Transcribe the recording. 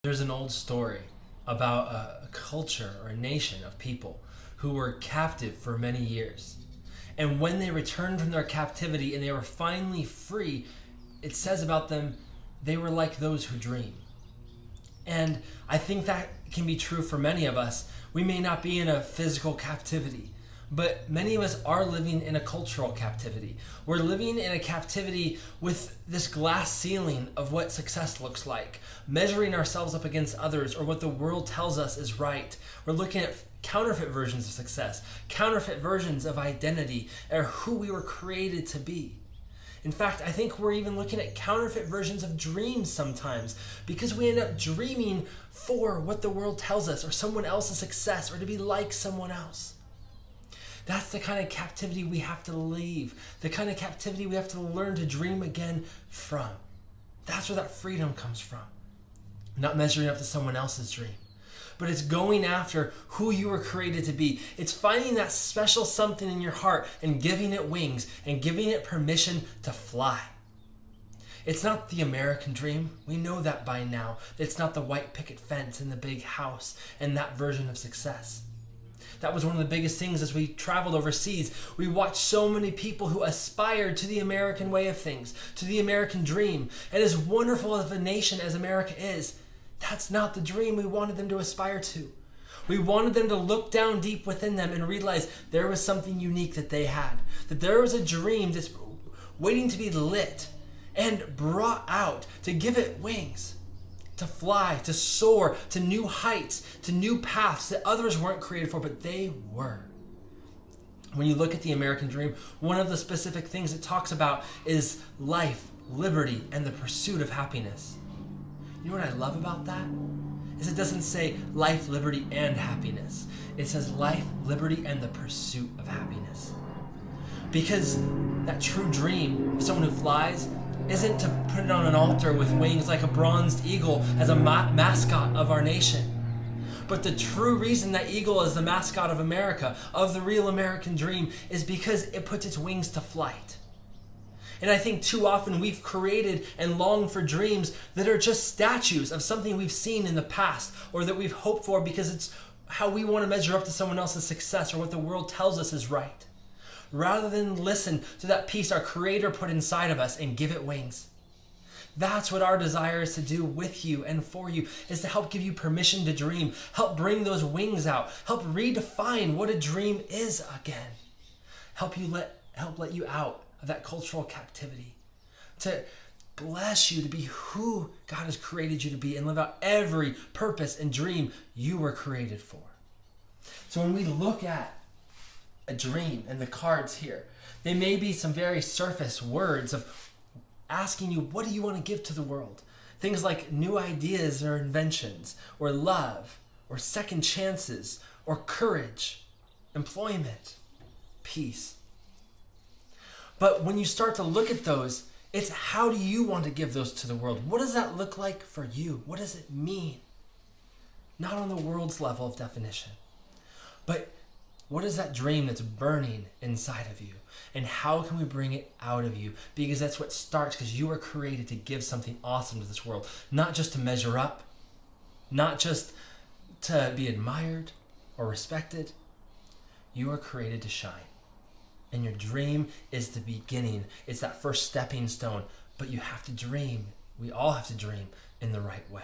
There's an old story about a culture or a nation of people who were captive for many years. And when they returned from their captivity and they were finally free, it says about them, they were like those who dream. And I think that can be true for many of us. We may not be in a physical captivity, but many of us are living in a cultural captivity. We're living in a captivity with this glass ceiling of what success looks like, measuring ourselves up against others or what the world tells us is right. We're looking at counterfeit versions of success, counterfeit versions of identity, or who we were created to be. In fact, I think we're even looking at counterfeit versions of dreams sometimes because we end up dreaming for what the world tells us or someone else's success or to be like someone else. That's the kind of captivity we have to leave, the kind of captivity we have to learn to dream again from. That's where that freedom comes from. Not measuring up to someone else's dream, but it's going after who you were created to be. It's finding that special something in your heart and giving it wings and giving it permission to fly. It's not the American dream. We know that by now. It's not the white picket fence and the big house and that version of success. That was one of the biggest things as we traveled overseas. We watched so many people who aspired to the American way of things, to the American dream. And as wonderful of a nation as America is, that's not the dream we wanted them to aspire to. We wanted them to look down deep within them and realize there was something unique that they had, that there was a dream that's waiting to be lit and brought out to give it wings, to fly, to soar, to new heights, to new paths that others weren't created for, but they were. When you look at the American dream, one of the specific things it talks about is life, liberty, and the pursuit of happiness. You know what I love about that? Is it doesn't say life, liberty, and happiness. It says life, liberty, and the pursuit of happiness. Because that true dream of someone who flies isn't to put it on an altar with wings like a bronzed eagle as a mascot of our nation. But the true reason that eagle is the mascot of America, of the real American dream, is because it puts its wings to flight. And I think too often we've created and longed for dreams that are just statues of something we've seen in the past or that we've hoped for because it's how we want to measure up to someone else's success or what the world tells us is right. Rather than listen to that piece our Creator put inside of us and give it wings. That's what our desire is to do with you and for you, is to help give you permission to dream, help bring those wings out, help redefine what a dream is again, help let you out of that cultural captivity, to bless you to be who God has created you to be and live out every purpose and dream you were created for. So when we look at a dream and the cards here, they may be some very surface words of asking you, what do you want to give to the world? Things like new ideas or inventions, or love, or second chances, or courage, employment, peace. But when you start to look at those, it's how do you want to give those to the world? What does that look like for you? What does it mean? Not on the world's level of definition, but what is that dream that's burning inside of you? And how can we bring it out of you? Because that's what starts, because you were created to give something awesome to this world. Not just to measure up, not just to be admired or respected. You were created to shine. And your dream is the beginning. It's that first stepping stone. But you have to dream. We all have to dream in the right way.